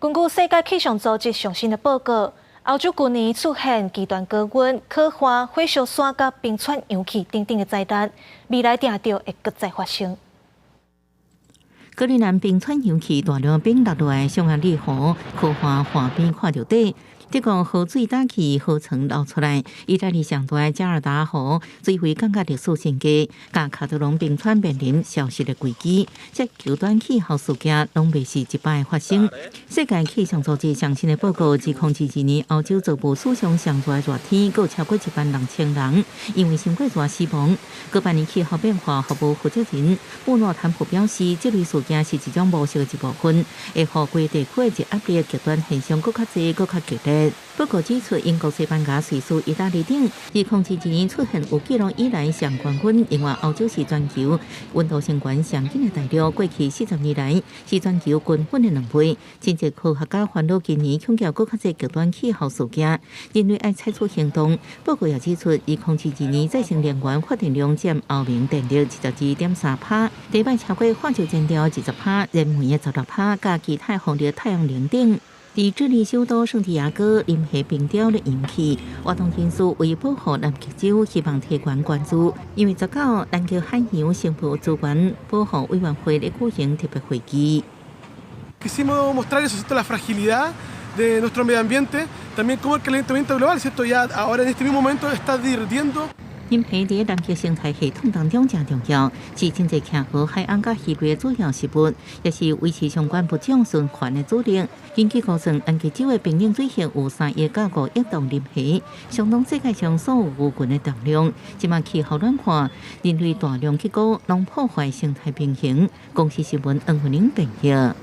根据世界气象组织最新的报告，欧洲去年出现极端高温、可化、火烧山甲冰川氧气等等的灾难，未来定着会搁再发生。格陵兰冰川氧气大量冰落落来，上海里河、可化岸边看到底。这个河水打起，河层流出来。意大利上大加尔达河水位降到历史新低，甲卡特隆冰川面临消失的危机。这极端气候事件拢未是一摆发生。世界气象组织上新的报告，自2022年欧洲逐步史上上热热天，有超过16000人因为伤过热死亡。各半年气候变化服务负责人布诺坦普表示，这类事件是一种模式的一部分，会让规地区的热压力极端现象更较多、更较剧烈。报告指出，英国、西班牙、瑞士、意大利等2021年出现有记录以来上高温，另外欧洲是全球温度升高上紧的大陆，过去40年来是全球均分的2倍。真济科学家烦恼今年恐惊更较多极端气候事件，人类爱采取行动。报告也指出，2022年再生能源发电量占欧盟电力72.3%，第摆超过化石燃料20%，燃煤的16%，加其他风力、太阳能等。在智利首都圣地亚哥，临河冰雕的引起活动人数为保护南极洲，希望提高关注。因为19南极海洋生物资源保护委员会的举行特别会议。Quisimos mostrar eso, ¿cierto? La fragilidad de nuestro medio ambiente, también como el calentamiento global, ¿cierto? Ya ahora en este mismo momento está derritiendo. 饮水在南极生态系统当中真重要，是真济堑河海岸甲鱼类的主要食物，也是维持相关物种循环的主力。根据估算，南极洲的平均水域有3亿到5亿吨林虾，相当世界上所有鱼群的重量。即马气候暖化，人类大量去搞，拢破坏生态平衡。公司新闻黄文玲报道。